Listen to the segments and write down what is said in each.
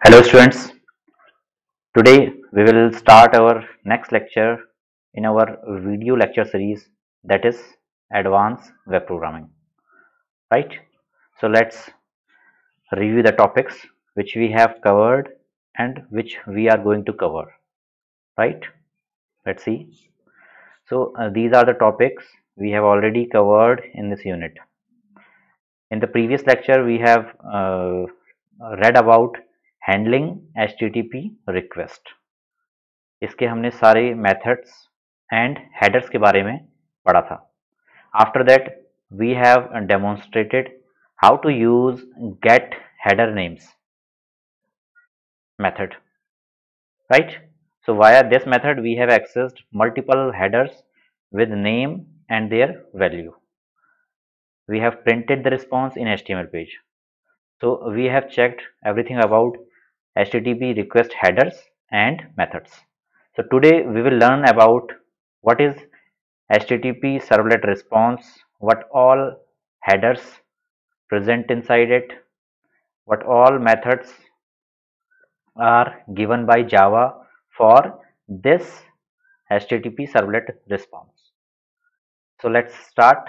Hello students, today we will start our next lecture in our video lecture series, that is advanced web programming, right? So let's review the topics which we have covered and which we are going to cover, right? Let's see. So these are the topics we have already covered in this unit. In the previous lecture we have read about handling HTTP request. इसके हमने सारे methods and headers के बारे में पढ़ा था. After that we have demonstrated how to use get header names method, right? So via this method we have accessed multiple headers with name and their value. We have printed the response in HTML page. So we have checked everything about HTTP request headers and methods. So today we will learn about what is HTTP servlet response, what all headers present inside it, what all methods are given by Java for this HTTP servlet response. So let's start.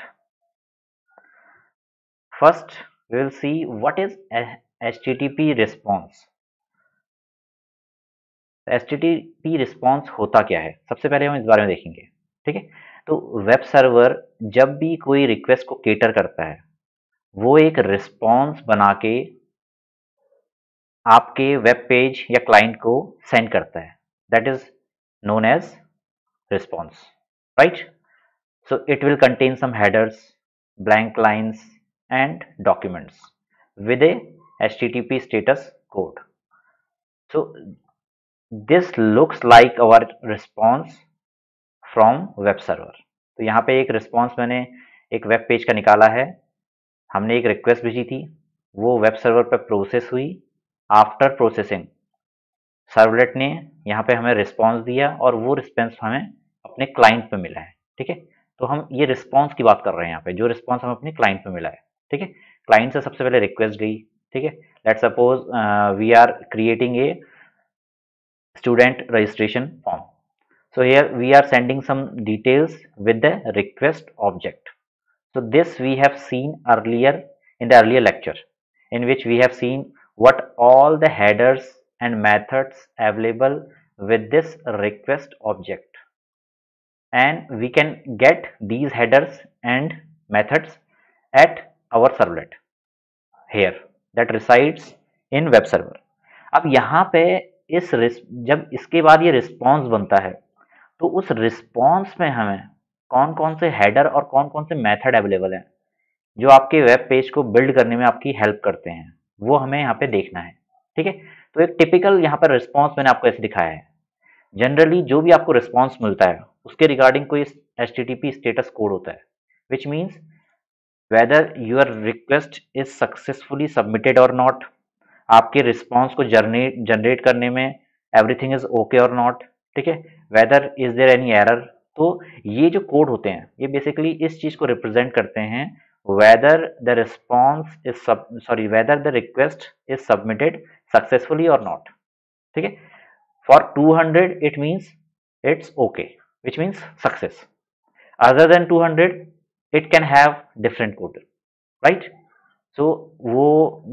First we will see what is HTTP response. HTTP response होता क्या है, सबसे पहले हम इस बारे में देखेंगे. ठीक है, तो वेब सर्वर जब भी कोई रिक्वेस्ट को केटर करता है वो एक रिस्पॉन्स बना के आपके वेब पेज या क्लाइंट को सेंड करता है. That is known as response, right? So it will contain some headers, blank lines and documents with a HTTP status code. So this looks like our response from web server. तो यहाँ पे एक response मैंने एक web page का निकाला है. हमने एक रिक्वेस्ट भेजी थी, वो वेब सर्वर पर प्रोसेस हुई. आफ्टर प्रोसेसिंग सर्वलेट ने यहाँ पे हमें रिस्पॉन्स दिया और वो रिस्पॉन्स हमें अपने क्लाइंट पे मिला है. ठीक है, तो हम ये रिस्पॉन्स की बात कर रहे हैं यहाँ पे, जो रिस्पॉन्स हमें अपने क्लाइंट पे मिला है. ठीक है, क्लाइंट से सबसे पहले रिक्वेस्ट गई. ठीक है, let's suppose we are creating a student registration form. So here we are sending some details with the request object. So this we have seen earlier in the earlier lecture, in which we have seen what all the headers and methods available with this request object, and we can get these headers and methods at our servlet here that resides in web server. अब यहाँ पे जब इसके बाद ये response बनता है तो उस रिस्पॉन्स में हमें कौन कौन से हेडर और कौन कौन से मेथड अवेलेबल हैं जो आपके वेब पेज को बिल्ड करने में आपकी हेल्प करते हैं, वो हमें यहाँ पे देखना है. ठीक है, तो एक टिपिकल यहाँ पर रिस्पॉन्स मैंने आपको ऐसे दिखाया है. जनरली जो भी आपको रिस्पॉन्स मिलता है उसके रिगार्डिंग कोई HTTP स्टेटस कोड होता है, which means whether your request is successfully submitted और नॉट. आपके रिस्पॉन्स को जनरेट करने में एवरीथिंग इज ओके और नॉट. ठीक है, whether is there any error. तो ये जो कोड होते हैं ये बेसिकली इस चीज को रिप्रेजेंट करते हैं, whether the response is whether the request is submitted successfully और नॉट. ठीक है, for 200 it means it's okay, which means success. Other than 200 it can have different code, right? So वो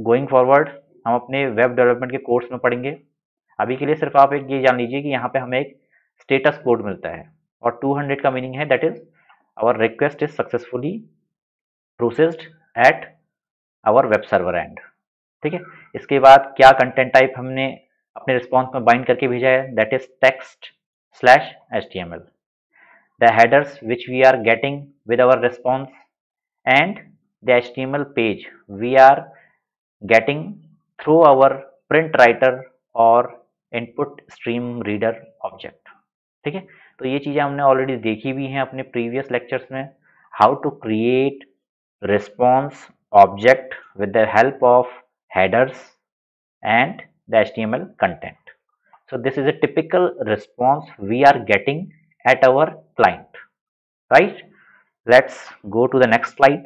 गोइंग फॉरवर्ड हम अपने web development के course में पढ़ेंगे. अभी के लिए सिर्फ आप एक ये जान लीजिए कि यहाँ पे हमें एक स्टेटस कोड मिलता है और 200 का मीनिंग है that is our request is successfully processed at our web server end. ठीक है, इसके बाद क्या कंटेंट टाइप हमने अपने रिस्पॉन्स में बाइंड करके भेजा है, that is text/html. The headers which we are getting with our response and the HTML page we are getting through our print writer और input stream reader object. ठीक है, तो ये चीजें हमने ऑलरेडी देखी भी हैं अपने प्रीवियस लेक्चर्स में. How to create response object with the help of headers and the HTML content. So this is a typical response we are getting at our client, right? Let's go to the next slide.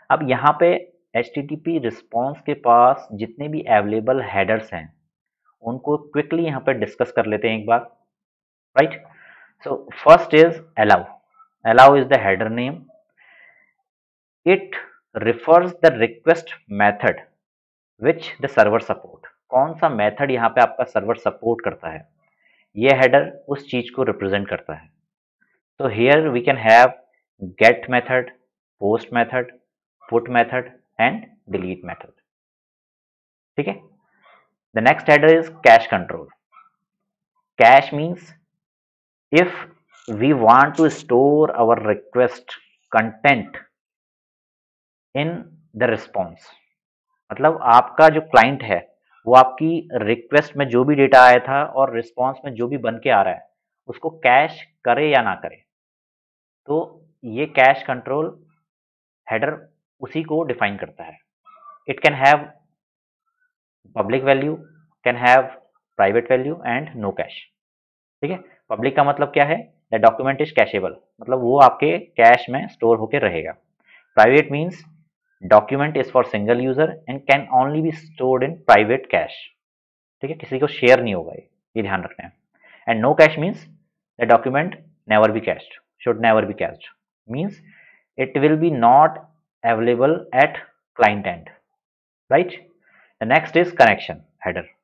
अब यहाँ पे HTTP response के पास जितने भी available headers हैं उनको quickly यहाँ पर डिस्कस कर लेते हैं एक बार, right. So first is allow. Allow is the header name. It refers the request method which the server support. कौन सा मेथड यहाँ पे आपका सर्वर सपोर्ट करता है, ये हेडर उस चीज को रिप्रेजेंट करता है। So here we can have get method, post method, put method and delete method. ठीक है। The next header is cache control. Cache means if we want to store our request content in the response, मतलब आपका जो client है वो आपकी request में जो भी डेटा आया था और रिस्पॉन्स में जो भी बन के आ रहा है उसको कैश करे या ना करे, तो ये कैश कंट्रोल हेडर उसी को डिफाइन करता है। It can have public value, can have private value and no cache. ठीक है। पब्लिक का मतलब क्या है, द डॉक्यूमेंट इज कैशेबल, मतलब वो आपके कैश में स्टोर होकर रहेगा। Private means document is for single user and can only be stored in private cash. ठीक है, किसी को शेयर नहीं होगा, ये ध्यान रखना है। And no cache means the document never be cached, should never be cached, means it will be not available at client end, right. The next is connection header.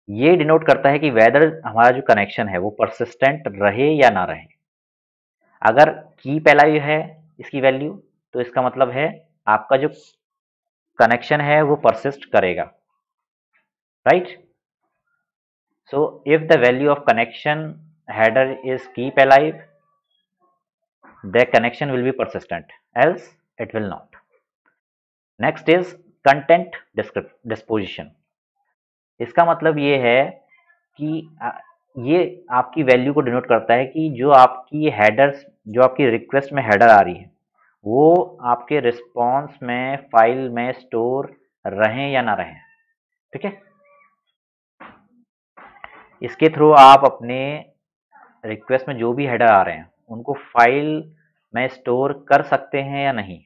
ये डिनोट करता है कि वेदर हमारा जो कनेक्शन है वो persistent रहे या ना रहे। अगर की पहला ही है इसकी वैल्यू तो इसका मतलब है आपका जो कनेक्शन है वो परसिस्ट करेगा, right. So if the value of connection header is keep alive, the connection will be persistent, else it will not. Next is content disposition. इसका मतलब ये है कि ये आपकी वैल्यू को डिनोट करता है कि जो आपकी हेडर्स, जो आपकी रिक्वेस्ट में हेडर आ रही है वो आपके रिस्पॉन्स में फाइल में स्टोर रहें या ना रहें। ठीक है, इसके थ्रू आप अपने रिक्वेस्ट में जो भी हेडर आ रहे हैं उनको फाइल में स्टोर कर सकते हैं या नहीं,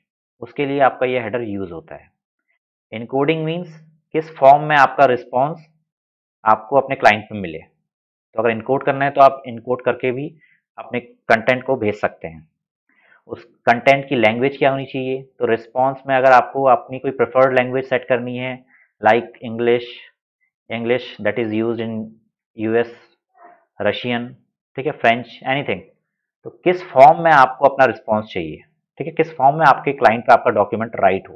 उसके लिए आपका ये हेडर यूज होता है। इनकोडिंग मीन्स किस फॉर्म में आपका रिस्पॉन्स आपको अपने क्लाइंट में मिले। तो अगर इनकोड करना है तो आप इनकोड करके भी अपने कंटेंट को भेज सकते हैं। उस कंटेंट की लैंग्वेज क्या होनी चाहिए, तो रिस्पॉन्स में अगर आपको अपनी कोई प्रेफर्ड लैंग्वेज सेट करनी है like English that is used in US, Russian, ठीक है, फ्रेंच, एनीथिंग, तो किस फॉर्म में आपको अपना रिस्पॉन्स चाहिए, ठीक है, किस फॉर्म में आपके क्लाइंट पे आपका डॉक्यूमेंट राइट हो,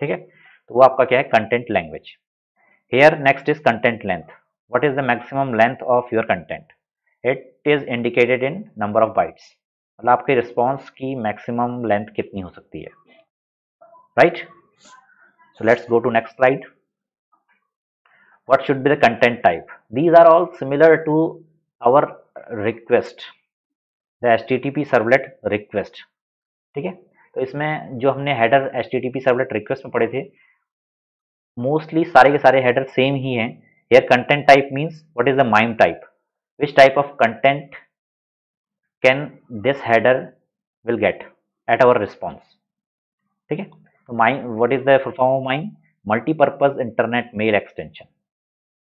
ठीक है, तो वो आपका क्या है, content language. Here next is content length. What is the maximum length of your content, it is indicated in number of bytes, मतलब आपके रिस्पॉन्स की मैक्सिमम लेंथ कितनी हो सकती है, right. So let's go to next slide. What should be the content type? These are all similar to our request, the HTTP servlet request। ठीक है, तो इसमें जो हमने हेडर HTTP servlet request में पढ़े थे मोस्टली सारे के सारे हेडर सेम ही हैं। Here content type means what is the MIME type, which type of content can this header will get at our response। ठीक है, तो MIME, what is the full form of MIME? Multi-purpose Internet Mail Extension,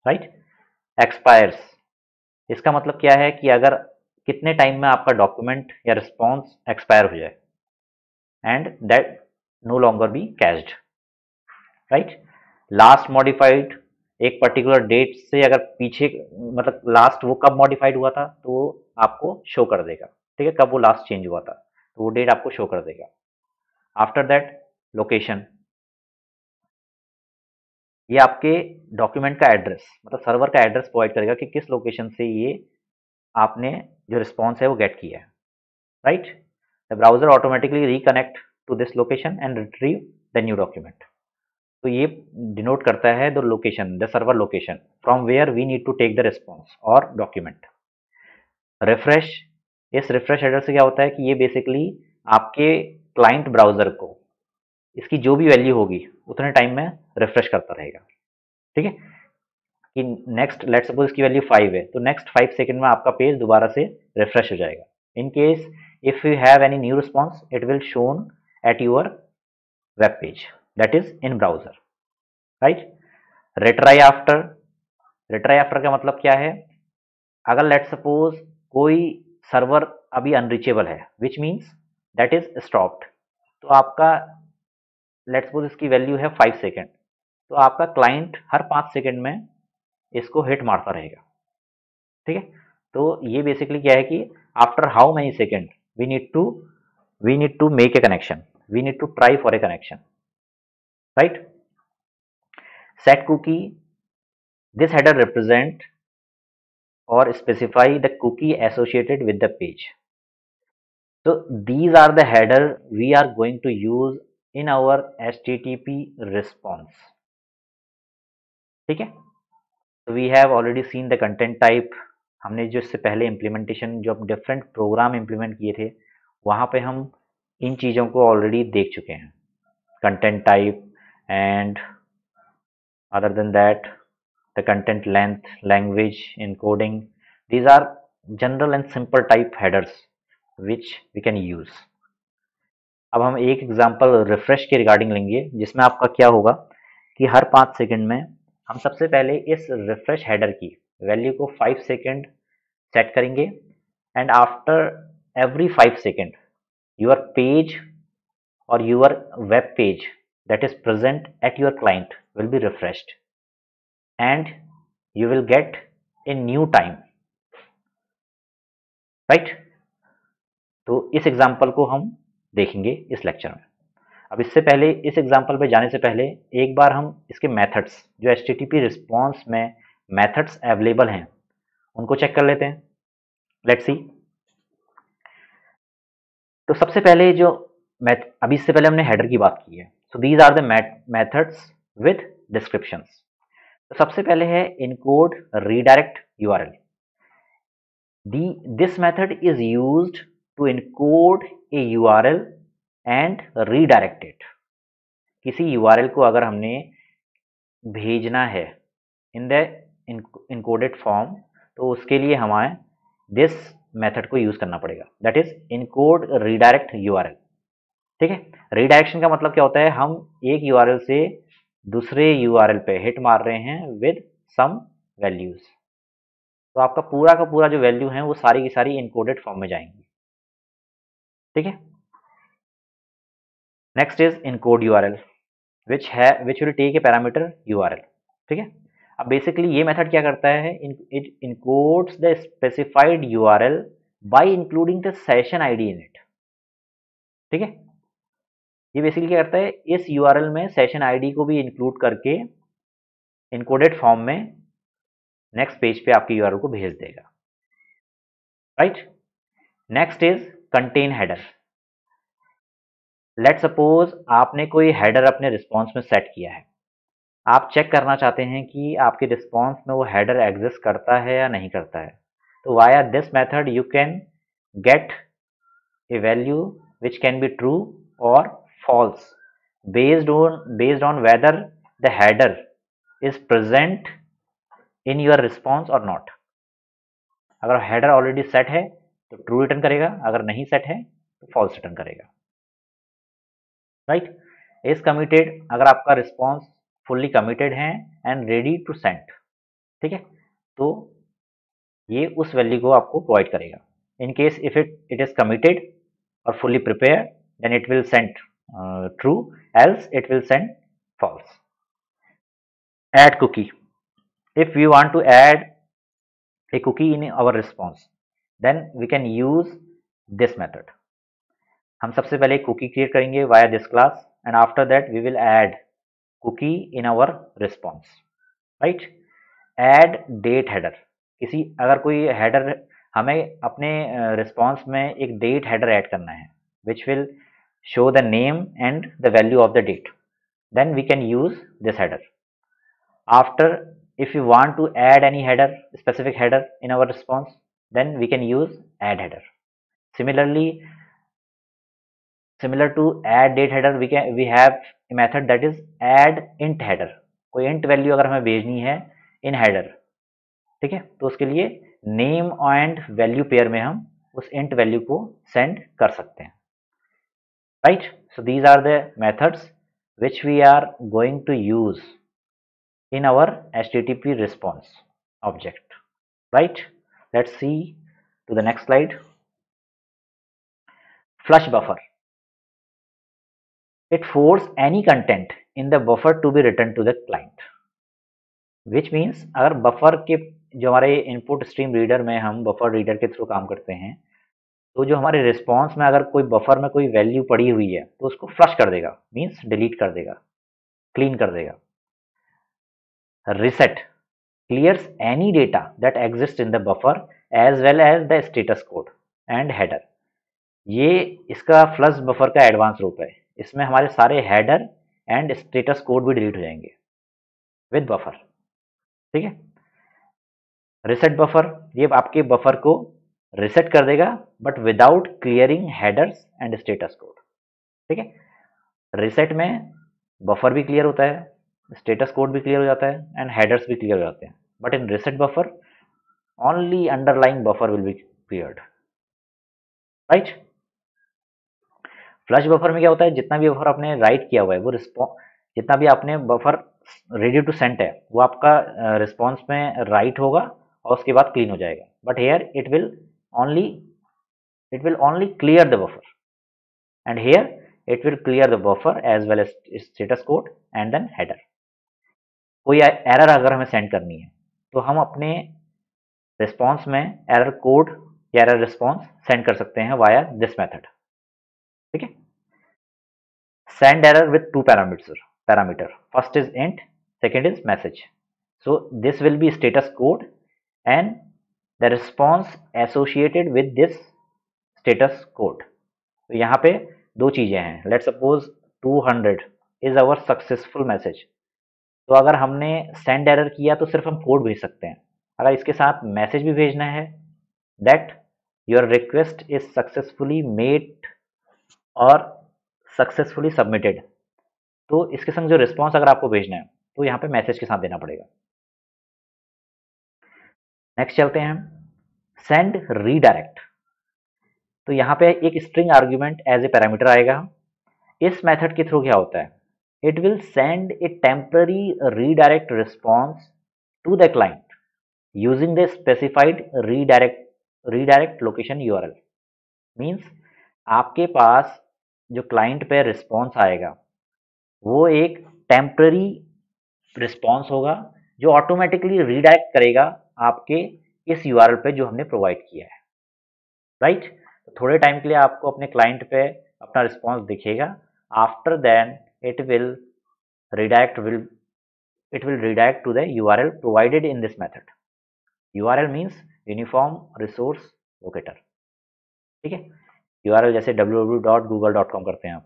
right. Expires, इसका मतलब क्या है कि अगर कितने टाइम में आपका डॉक्यूमेंट या रिस्पॉन्स एक्सपायर हो जाए, and that no longer be cached, right. Last modified, एक पर्टिकुलर डेट से अगर पीछे, मतलब लास्ट वो कब मॉडिफाइड हुआ था तो वो आपको शो कर देगा, ठीक है, कब वो लास्ट चेंज हुआ था तो वो डेट आपको शो कर देगा। आफ्टर दैट लोकेशन, ये आपके डॉक्यूमेंट का एड्रेस, मतलब सर्वर का एड्रेस प्रोवाइड करेगा कि किस लोकेशन से ये आपने जो रिस्पॉन्स है वो गेट किया है, right. The browser automatically reconnect to this location and retrieve the new document. तो ये डिनोट करता है the location, the server location from where we need to take the response और डॉक्यूमेंट। रिफ्रेश, इस रिफ्रेश एड्रेस से क्या होता है कि ये बेसिकली आपके क्लाइंट ब्राउजर को इसकी जो भी वैल्यू होगी उतने टाइम में रिफ्रेश करता रहेगा, ठीक है, कि नेक्स्ट लेट्स सपोज इसकी वैल्यू 5 है तो नेक्स्ट 5 सेकंड में आपका पेज दोबारा से रिफ्रेश हो जाएगा। इन case if you have any new response it will shown at your web page, that is in browser, right? retry after, retry after का मतलब क्या है? अगर लेट सपोज कोई सर्वर अभी अनरीचेबल है, which means that is stopped, तो आपका लेट सपोज इसकी वैल्यू है 5 सेकेंड, तो आपका क्लाइंट हर 5 सेकेंड में इसको हिट मारता रहेगा, ठीक है? तो ये बेसिकली क्या है कि after how many second we need to make a connection, we need to try for a connection, right? Set cookie, this header represent or specify the cookie associated with the page. So these are the header we are going to use in our HTTP response. ठीक है? So we have already seen the content type. हमने जो इससे पहले implementation जो different programme implement किए थे वहाँ पे हम इन चीज़ों को ऑलरेडी देख चुके हैं, content type and other than that the content length, language, encoding. These are general and simple type headers which we can use. अब हम एक एग्जांपल रिफ्रेश के रिगार्डिंग लेंगे जिसमें आपका क्या होगा कि हर 5 सेकंड में हम सबसे पहले इस रिफ्रेश हेडर की वैल्यू को 5 सेकंड सेट करेंगे and after every 5 second your page और your web page that is present at your client will be refreshed and you will get a new time, right? तो इस example को हम देखेंगे इस लेक्चर में। अब इससे पहले, इस एग्जांपल पे जाने से पहले एक बार हम इसके मेथड्स जो एचटीटीपी रिस्पॉन्स में मेथड्स अवेलेबल हैं उनको चेक कर लेते हैं। Let's see. तो सबसे पहले जो अभी इससे पहले हमने हेडर की बात की है, so these are the methods with descriptions. तो सबसे पहले है encode redirect URL. This method is used to encode a URL and redirect it. किसी यूआरएल को अगर हमने भेजना है इन द इनकोडेड फॉर्म तो उसके लिए हमें दिस मेथड को यूज करना पड़ेगा, that is encode redirect URL. ठीक है, रीडायरेक्शन का मतलब क्या होता है, हम एक यूआरएल से दूसरे यूआरएल पे हिट मार रहे हैं विद सम वैल्यूज, तो आपका पूरा का पूरा जो वैल्यू है वो सारी की सारी इनकोडेड फॉर्म में जाएंगी। ठीक है, next is encode URL which will take a parameter URL. ठीक है, अब बेसिकली ये मेथड क्या करता है, it encodes the specified URL by including the session ID in it. ठीक है, ये बेसिकली क्या करता है, इस यूआरएल में सेशन आईडी को भी इंक्लूड करके इनकोडेड फॉर्म में नेक्स्ट पेज पे आपके यूआरएल को भेज देगा, right. Next is contain header. Let suppose आपने कोई हेडर अपने रिस्पॉन्स में सेट किया है, आप चेक करना चाहते हैं कि आपके रिस्पॉन्स में वो हेडर एग्जिस्ट करता है या नहीं करता है, तो via this method you can get A value which can be true और false based on whether the header is present in your response or not। अगर हेडर ऑलरेडी सेट है तो ट्रू रिटर्न करेगा, अगर नहीं सेट है तो false return करेगा, राइट। इज कमिटेड, अगर आपका रिस्पॉन्स फुल्ली कमिटेड है एंड रेडी टू सेंड, ठीक है, तो ये उस वैल्यू को आपको प्रोवाइड करेगा। In case if it is committed और fully prepare then it will send true, else it will send false। Add cookie, if we want to add a cookie in our response then we can use this method। हम सबसे पहले cookie create करेंगे via this class and after that we will add cookie in our response, right। add date header, किसी अगर कोई header हमें अपने response में एक डेट हेडर ऐड करना है which will show the name and the value of the date, then we can use this header। After, if you want to add any header, specific header in our response, then we can use add header। Similarly, similar to add date header, we have a method that is add int header। कोई int value अगर हमें भेजनी है in header, ठीक है, तो उसके लिए name and value पेयर में हम उस int value को send कर सकते हैं, right। So these are the methods which we are going to use in our HTTP response object, right? Let's see to the next slide. Flush buffer. It forces any content in the buffer to be returned to the client. Which means अगर buffer के जो हमारे input stream reader में हम buffer reader के through काम करते हैं, तो जो हमारे रिस्पॉन्स में अगर कोई बफर में कोई वैल्यू पड़ी हुई है तो उसको फ्लश कर देगा, मीन्स डिलीट कर देगा, क्लीन कर देगा. Reset clears any data that exist in the buffer as well as the status code and header. ये इसका फ्लश बफर का एडवांस रूप है. इसमें हमारे सारे हेडर एंड स्टेटस कोड भी डिलीट हो जाएंगे विद बफर. ठीक है. रिसेट बफर, ये आपके बफर को रिसेट कर देगा but without clearing headers and status code. ठीक है. रिसेट में बफर भी क्लियर होता है, स्टेटस कोड भी क्लियर हो जाता है एंड हेडर्स भी क्लियर हो जाते हैं. But in reset buffer only underlying buffer will be cleared, right. Flush buffer में क्या होता है, जितना भी बफर आपने राइट किया हुआ है वो रिस्पॉन्स, जितना भी आपने बफर रेडी टू सेंड है वो आपका रिस्पॉन्स में राइट होगा और उसके बाद क्लीन हो जाएगा. But here it will only clear the buffer and here it will clear the buffer as well as status code and then header. कोई एरर अगर हमें सेंड करनी है तो हम अपने रिस्पॉन्स में एरर कोड या एरर रिस्पॉन्स सेंड कर सकते हैं वाया दिस मेथड. ठीक है. Send error with two parameter. First is int, second is message. So this will be status code and the response associated with this status code. तो यहाँ पे दो चीजें हैं. Let suppose 200 is our successful message. तो अगर हमने send error किया तो सिर्फ हम कोड भेज सकते हैं. अगर इसके साथ मैसेज भी भेजना है that your request is successfully made और सक्सेसफुली सबमिटेड, तो इसके संग जो रिस्पॉन्स अगर आपको भेजना है तो यहाँ पे मैसेज के साथ देना पड़ेगा. नेक्स्ट चलते हैं हम. Send redirect. तो यहाँ पे एक string argument as a parameter आएगा. इस मेथड के थ्रू क्या होता है, it will send a temporary redirect response to the client using the specified redirect location URL. Means आपके पास जो क्लाइंट पे रिस्पॉन्स आएगा वो एक टेम्पररी रिस्पॉन्स होगा जो ऑटोमेटिकली रीडायरेक्ट करेगा आपके इस यूआरएल पे जो हमने प्रोवाइड किया है, राइट. तो थोड़े टाइम के लिए आपको अपने क्लाइंट पे अपना रिस्पॉन्स दिखेगा. After then it will redirect to the URL provided in this method. URL means uniform resource locator. ठीक है. URL जैसे www.google.com करते हैं आप,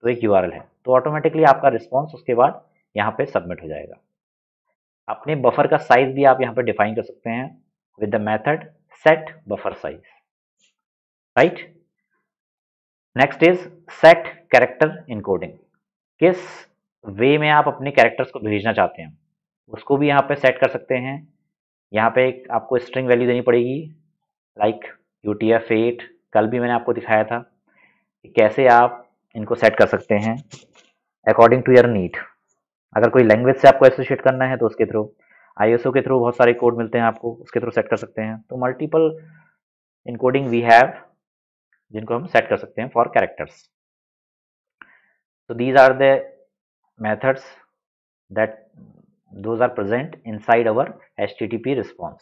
तो एक URL है, तो ऑटोमेटिकली आपका रिस्पॉन्स उसके बाद यहाँ पे सबमिट हो जाएगा. अपने बफर का साइज भी आप यहाँ पे डिफाइन कर सकते हैं with the method set buffer size, right. Next is set character encoding. किस वे में आप अपने कैरेक्टर्स को भेजना चाहते हैं उसको भी यहाँ पे सेट कर सकते हैं. यहाँ पे एक आपको स्ट्रिंग वैल्यू देनी पड़ेगी लाइक UTF-8. कल भी मैंने आपको दिखाया था कि कैसे आप इनको सेट कर सकते हैं अकॉर्डिंग टू योर नीड. अगर कोई लैंग्वेज से आपको एसोसिएट करना है तो उसके थ्रू, ISO के थ्रू बहुत सारे कोड मिलते हैं आपको, उसके थ्रू सेट कर सकते हैं. तो मल्टीपल इनकोडिंग वी हैव जिनको हम सेट कर सकते हैं for characters. So these are the methods that those are present inside our HTTP response,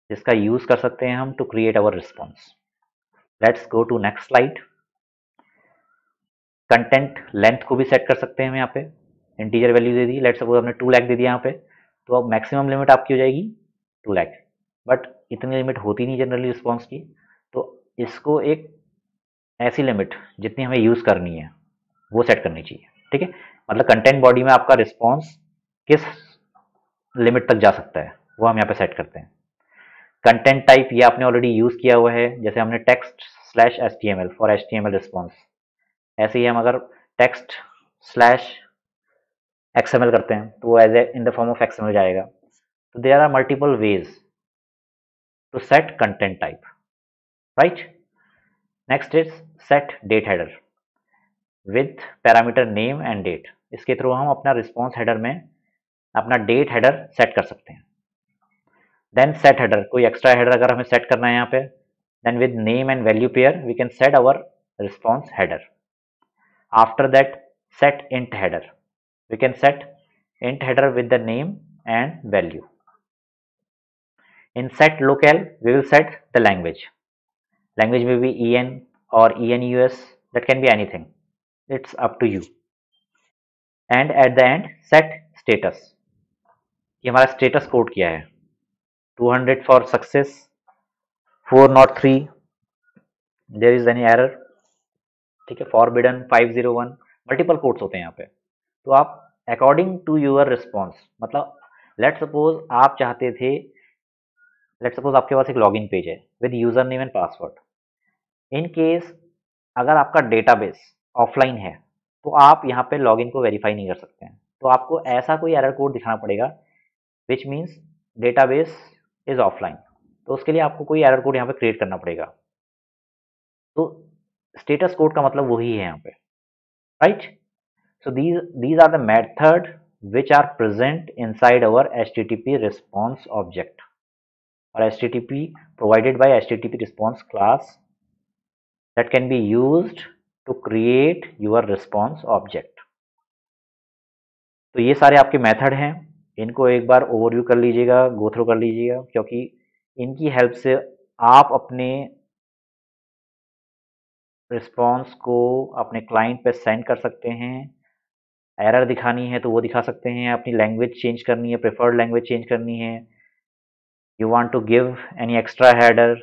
जिसका यूज कर सकते हैं हम to create our response. Let's go to next slide. Content length को भी सेट कर सकते हैं हम यहाँ पे. इंटीजर वैल्यू दे दी, लेट्स सपोज हमने 2 लाख दे दिया यहाँ पे, तो अब मैक्सिमम लिमिट आपकी हो जाएगी 2 लाख. बट इतनी लिमिट होती नहीं जनरली रिस्पॉन्स की, तो इसको एक ऐसी लिमिट जितनी हमें यूज करनी है वो सेट करनी चाहिए. ठीक है. मतलब कंटेंट बॉडी में आपका रिस्पॉन्स किस लिमिट तक जा सकता है वो हम यहाँ पे सेट करते हैं. कंटेंट टाइप ये आपने ऑलरेडी यूज किया हुआ है, जैसे हमने text/html फॉर HTML रिस्पॉन्स. ऐसे ही हम अगर text/XML करते हैं तो वो as a in the form of XML जाएगा. तो there are multiple ways to set content type, right. Next is set date header. With parameter name and date. इसके थ्रू हम अपना रिस्पॉन्स हेडर में अपना डेट हेडर सेट कर सकते हैं। देन सेट हेडर, कोई एक्स्ट्रा हेडर अगर हमें सेट करना है यहाँ पे, then with name and value pair we can set our response header. After that set int header, we can set int header with the name and value. In set locale we will set the language may be en or enus, that can be anything, it's up to you. And at the end set status, ये हमारा status code क्या है, 200 for success, 403 there is any error, ठीक है, forbidden 501, multiple codes होते हैं यहाँ पे। तो आप अकॉर्डिंग टू यूर रिस्पॉन्स, मतलब लेट सपोज आप चाहते थे, लेट सपोज आपके पास एक लॉगिन पेज है with user name and password. In case अगर आपका डेटाबेस ऑफलाइन है तो आप यहाँ पे लॉगिन को वेरीफाई नहीं कर सकते हैं, तो आपको ऐसा कोई एरर कोड दिखाना पड़ेगा which means database is offline. तो उसके लिए आपको कोई एरर कोड यहाँ पे क्रिएट करना पड़ेगा। तो स्टेटस कोड का मतलब वही है यहाँ पे, right. So these are the method which are present inside our HTTP response object or HTTP provided by HTTP response class that can be used to create your response object. तो ये सारे आपके मेथड हैं, इनको एक बार overview कर लीजिएगा, go through कर लीजिएगा, क्योंकि इनकी हेल्प से आप अपने रिस्पॉन्स को अपने क्लाइंट पे सेंड कर सकते हैं। एरर दिखानी है तो वो दिखा सकते हैं, अपनी लैंग्वेज चेंज करनी है, प्रेफर्ड लैंग्वेज चेंज करनी है, you want to give any extra header,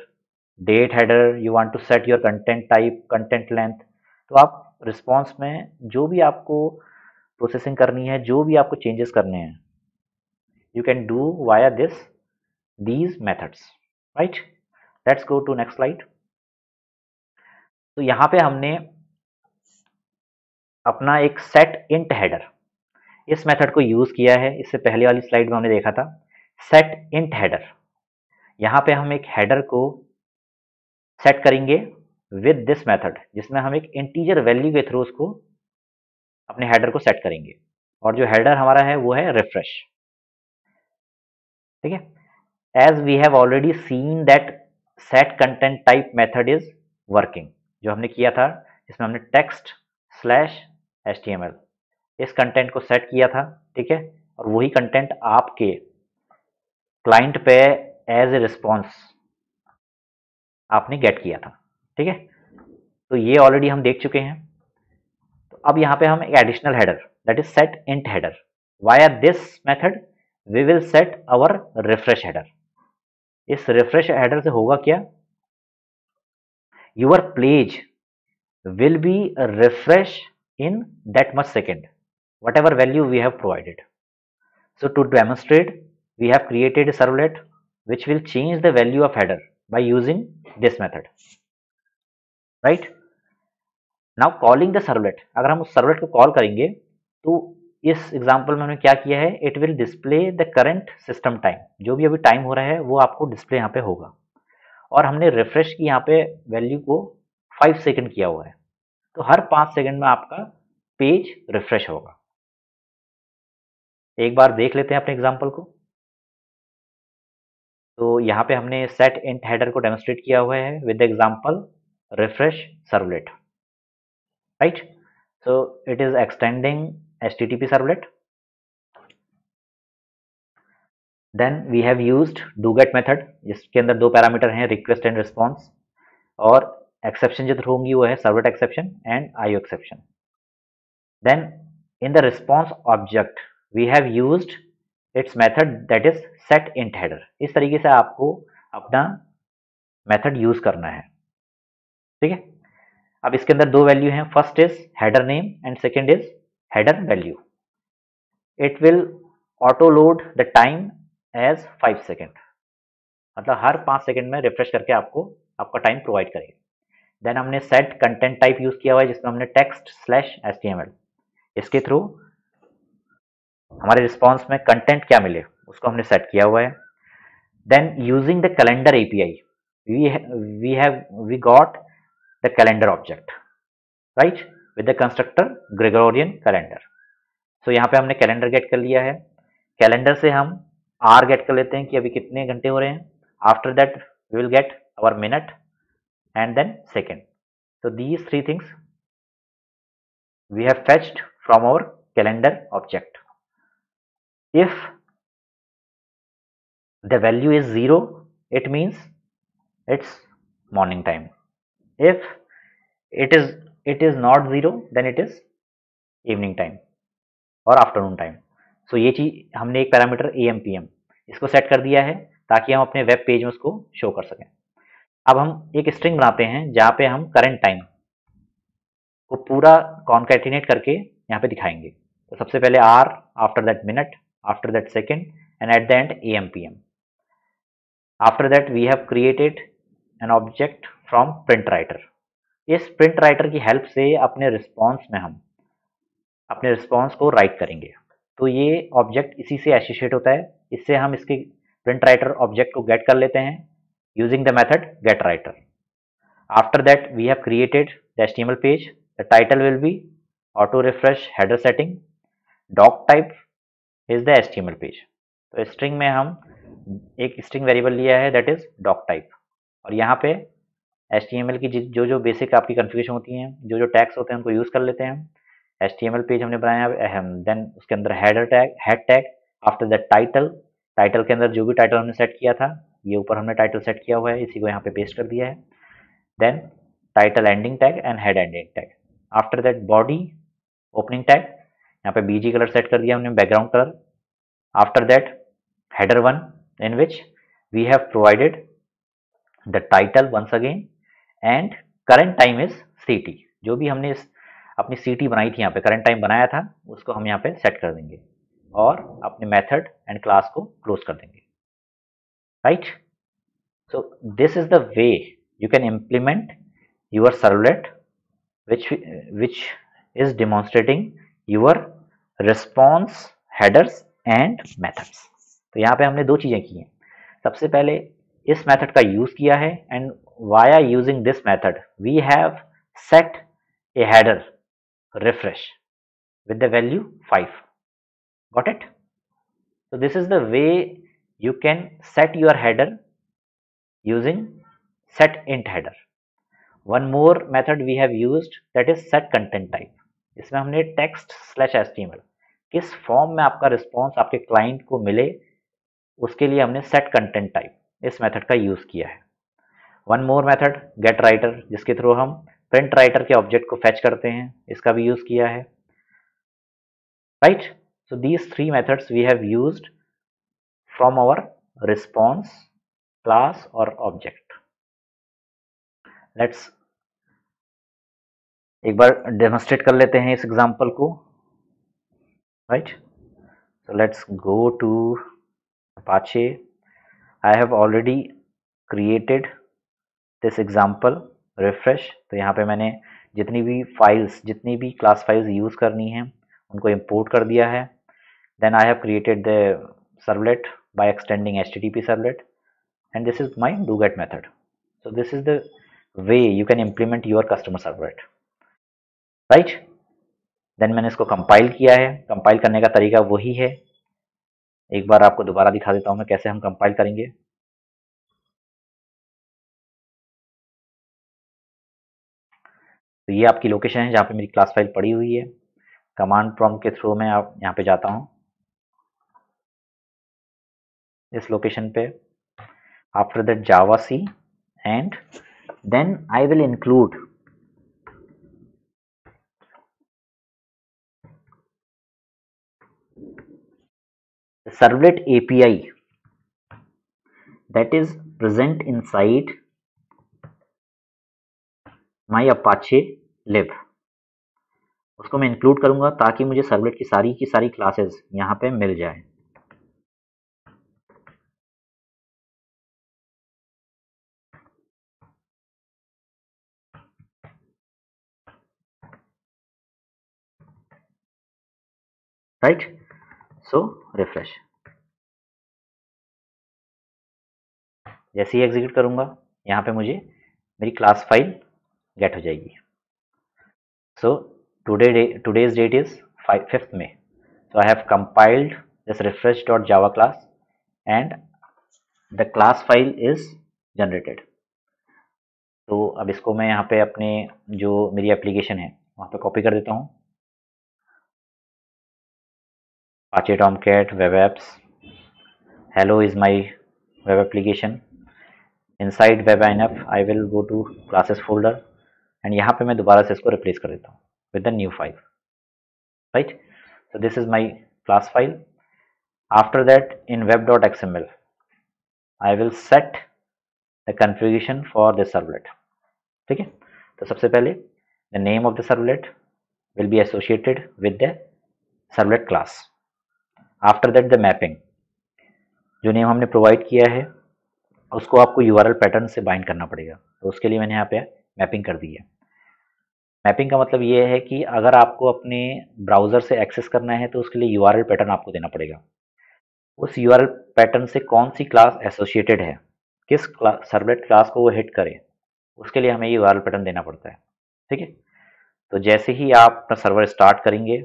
date header, you want to set your content type, content length, तो आप रिस्पॉन्स में जो भी आपको प्रोसेसिंग करनी है, जो भी आपको चेंजेस करने हैं, you can do via these methods, right. Let's go to next slide. तो यहाँ पे हमने अपना एक सेट इंट हेडर, इस मेथड को यूज किया है। इससे पहले वाली स्लाइड में हमने देखा था सेट इंट हेडर। यहाँ पे हम एक हेडर को सेट करेंगे विद दिस मेथड, जिसमें हम एक इंटीजर वैल्यू के थ्रू उसको अपने हेडर को सेट करेंगे, और जो हेडर हमारा है वो है रिफ्रेश, ठीक है। As we have already seen that set content type method is working, जो हमने किया था जिसमें हमने टेक्स्ट स्लैश HTML इस कंटेंट को सेट किया था, ठीक है, और वही कंटेंट आपके क्लाइंट पे एज ए रिस्पॉन्स आपने गेट किया था, ठीक है। तो ये ऑलरेडी हम देख चुके हैं। तो अब यहाँ पे हम एक additional header, that is set int header, via this method we will set our refresh header. इस रिफ्रेश हेडर से होगा क्या, your page will be refresh in that much second, whatever value we have provided. So to demonstrate, we have created a servlet which will change the value of header by using this method, right? Now calling the servlet, अगर हम उस servlet को call करेंगे तो इस example में हमने क्या किया है, it will display the current system time, जो भी अभी टाइम हो रहा है वो आपको डिस्प्ले यहाँ पे होगा, और हमने रिफ्रेश की यहाँ पे वैल्यू को 5 सेकंड किया हुआ है, तो हर 5 सेकंड में आपका पेज रिफ्रेश होगा। एक बार देख लेते हैं अपने एग्जांपल को। तो यहाँ पे हमने सेट इंट हेडर को डेमोन्स्ट्रेट किया हुआ है with example refresh servlet, right. So it is extending HTTP servlet. Then we have used do get method, जिसके अंदर 2 पैरामीटर हैं, रिक्वेस्ट एंड रिस्पॉन्स, और एक्सेप्शन जो थ्रो होंगी वो है servlet exception and IO exception. Then in the response object we have used its method that is set int header। इस तरीके से आपको अपना मेथड यूज करना है, ठीक है। अब इसके अंदर 2 वैल्यू हैं, first is header name and second is header value. It will auto load the time as 5 second, मतलब हर 5 सेकेंड में रिफ्रेश करके आपको आपका टाइम प्रोवाइड करेगा। देन हमने सेट कंटेंट टाइप यूज किया हुआ है, जिसमें हमने टेक्स्ट स्लैश HTML, इसके थ्रू हमारे रिस्पॉन्स में कंटेंट क्या मिले उसको हमने सेट किया हुआ है। Then using the calendar API we got the calendar object, right, with the constructor Gregorian calendar. So यहाँ पे हमने कैलेंडर गेट कर लिया है। कैलेंडर से हम आर गेट कर लेते हैं कि अभी कितने घंटे हो रहे हैं। After that we will get our minute and then second. So these three things we have fetched from our calendar object. If the value is 0, it means it's morning time. If it is not 0, then it is evening time और afternoon time. सो ये चीज हमने एक parameter AM PM इसको set कर दिया है ताकि हम अपने वेब पेज में उसको शो कर सकें। अब हम एक स्ट्रिंग बनाते हैं जहाँ पे हम करंट टाइम को पूरा कॉन्कैटिनेट करके यहाँ पे दिखाएंगे। तो सबसे पहले hour, after that minute, after that second and at the end AM PM। After that we have created an object from print writer. इस प्रिंट राइटर की हेल्प से अपने रिस्पॉन्स में हम अपने रिस्पॉन्स को राइट करेंगे। तो ये ऑब्जेक्ट इसी से एसोसिएट होता है। इससे हम इसके प्रिंट राइटर ऑब्जेक्ट को गेट कर लेते हैं using the method gate writer. After that, we have created the HTML page. The title will be auto refresh header setting. Doc type is the HTML page. तो string में हम एक string variable लिया है that is doc type। और यहाँ पे HTML की जो जो बेसिक आपकी कन्फिगरेशन होती हैं, जो जो टैग्स होते हैं उनको यूज कर लेते हैं। HTML पेज हमने बनाया, देन उसके अंदर header tag, head tag, after that title, title के अंदर जो भी टाइटल हमने सेट किया था, ये ऊपर हमने टाइटल सेट किया हुआ है, इसी को यहाँ पे पेस्ट कर दिया है। then title ending tag and head ending tag। after that body opening tag, यहाँ पे BG कलर सेट कर दिया हमने, background colour. after that header 1 in which we have provided the title once again and current time is CT। जो भी हमने अपनी CT बनाई थी यहाँ पे करंट टाइम बनाया था उसको हम यहाँ पे सेट कर देंगे और अपने मेथड एंड क्लास को क्लोज कर देंगे, right. So this is the way you can implement your servlet which is demonstrating your response headers and methods। तो यहाँ पे हमने दो चीजें की हैं। सबसे पहले इस मेथड का यूज किया है and via using this method we have set a header refresh with the value 5। got it? So this is the way you can set your header using set int header। one more method we have used that is set content type। इसमें हमने text slash HTML किस form में आपका response आपके client को मिले उसके लिए हमने set content type इस मेथड का यूज किया है। one more method get writer जिसके थ्रू हम प्रिंट राइटर के ऑब्जेक्ट को फैच करते हैं, इसका भी यूज किया है, right. So these three methods we have used from our response class और ऑब्जेक्ट। लेट्स एक बार डेमोन्स्ट्रेट कर लेते हैं इस एग्जांपल को, right. So let's go to Apache. I have already created this example refresh. तो यहाँ पे मैंने जितनी भी फाइल्स, जितनी भी क्लास फाइल्स यूज करनी है उनको इंपोर्ट कर दिया है। Then I have created the servlet by extending HTTP servlet and this is my doGet method। so this is the way you can implement your customer servlet, right। then मैंने इसको compile किया है। Compile करने का तरीका वही है, एक बार आपको दोबारा दिखा देता हूं मैं कैसे हम कंपाइल करेंगे। तो ये आपकी लोकेशन है जहाँ पे मेरी क्लास फाइल पड़ी हुई है। कमांड प्रॉम्प्ट के थ्रू मैं आप यहाँ पे जाता हूँ इस लोकेशन पे। After that Java C and then I will include servlet API that is present inside my Apache lib। उसको मैं इंक्लूड करूंगा ताकि मुझे सर्वलेट की सारी क्लासेस यहाँ पे मिल जाए। राइट। सो रिफ्रेश, जैसे ही एग्जीक्यूट करूंगा यहाँ पे मुझे मेरी क्लास फाइल गेट हो जाएगी। सो today's date is 5th May. So I have compiled this refresh.java class and the class file is generated. तो अब इसको मैं यहाँ पे अपने जो मेरी एप्लीकेशन है वहाँ पे कॉपी कर देता हूँ. Apache Tomcat web apps. Hello is my web application. Inside web INF I will go to classes folder and यहाँ पे मैं दोबारा से इसको रिप्लेस कर देता हूँ with the new file. Right? So this is my class file. After that in web.xml I will set the configuration for this servlet. ठीक है, तो सबसे पहले the name of the servlet will be associated with the servlet class. After that the mapping, जो name हमने provide किया है उसको आपको URL पैटर्न से बाइंड करना पड़ेगा, तो उसके लिए मैंने यहाँ पे मैपिंग कर दी है. मैपिंग का मतलब ये है कि अगर आपको अपने ब्राउज़र से एक्सेस करना है तो उसके लिए URL पैटर्न आपको देना पड़ेगा. उस URL पैटर्न से कौन सी क्लास एसोसिएटेड है, किस सर्वलेट क्लास को वो हिट करे, उसके लिए हमें ये URL पैटर्न देना पड़ता है. ठीक है, तो जैसे ही आप अपना सर्वर स्टार्ट करेंगे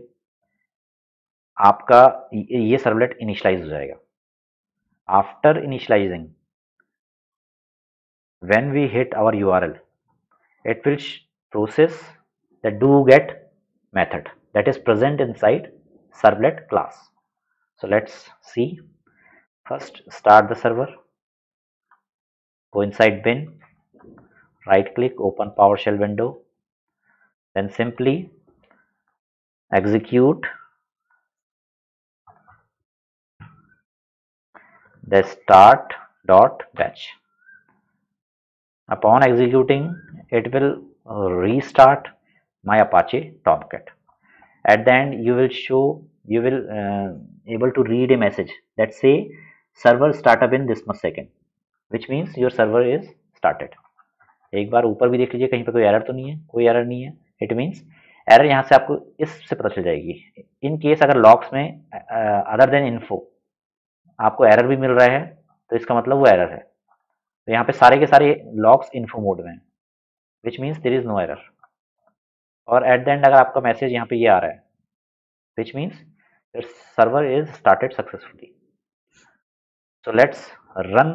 आपका ये सर्वलेट इनिशियलाइज हो जाएगा. After initialising when we hit our URL it will process the doGet method that is present inside servlet class. So let's see. First start the server, go inside bin, right click, open PowerShell window, then simply execute the start.batch. Upon executing it will restart my Apache Tomcat. At the end you will able to read a message that say server startup in this much second, which means your server is started. एक बार ऊपर भी देख लीजिए कहीं पे कोई error तो नहीं है, कोई एरर नहीं है. इट मीन्स एरर यहाँ से आपको इससे पता चल जाएगी. इन केस अगर लॉग्स में अदर देन इन्फो आपको एरर भी मिल रहा है तो इसका मतलब वो एरर है. तो यहाँ पे सारे के सारे लॉग्स इन्फो मोड में, which means there is no error. और एट द एंड अगर आपका मैसेज यहाँ पे ये आ रहा है, which means your server is started successfully. So let's run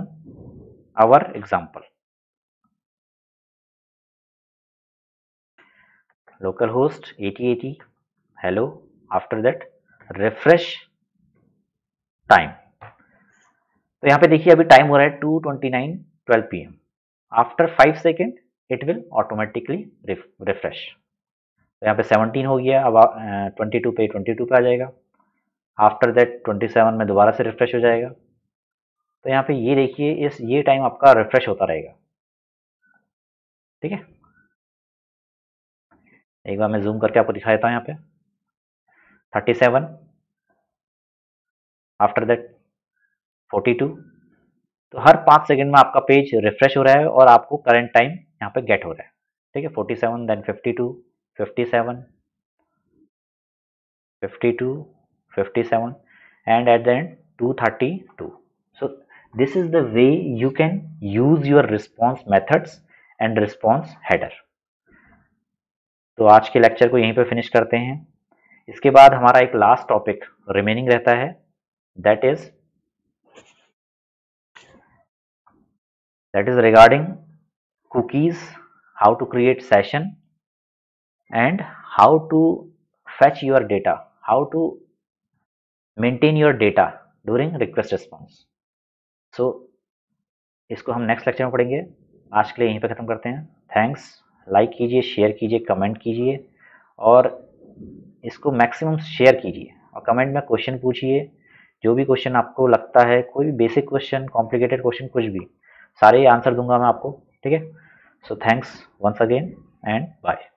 our example. Localhost 8080, hello. After that refresh time. तो यहाँ पे देखिए अभी टाइम हो रहा है 2:29 PM. After 5 second it will automatically refresh. तो यहाँ पे 17 हो गया, अब 22 पे 22 पे आ जाएगा. आफ्टर दैट 27 में दोबारा से रिफ्रेश हो जाएगा. तो यहाँ पे ये देखिए ये टाइम आपका रिफ्रेश होता रहेगा. ठीक है, एक बार मैं जूम करके आपको दिखा देता हूँ. यहाँ पे 37, आफ्टर दैट 42. तो हर 5 सेकंड में आपका पेज रिफ्रेश हो रहा है और आपको करंट टाइम यहाँ पे गेट हो रहा है. ठीक है, 47 then 52, 57, 52, 57 and at the end 232. So this is the way you can use your response methods and response header. तो आज के लेक्चर को यहीं पे फिनिश करते हैं. इसके बाद हमारा एक लास्ट टॉपिक रिमेनिंग रहता है, that is regarding cookies, how to create session and how to fetch your data, how to maintain your data during request response. So इसको हम नेक्स्ट लेक्चर में पढ़ेंगे. आज के लिए यहीं पे ख़त्म करते हैं. थैंक्स. लाइक कीजिए, शेयर कीजिए, कमेंट कीजिए और इसको मैक्सिमम शेयर कीजिए और कमेंट में क्वेश्चन पूछिए. जो भी क्वेश्चन आपको लगता है, कोई भी बेसिक क्वेश्चन, कॉम्प्लिकेटेड क्वेश्चन, कुछ भी, सारे आंसर दूंगा मैं आपको. ठीक है, so thanks once again and bye.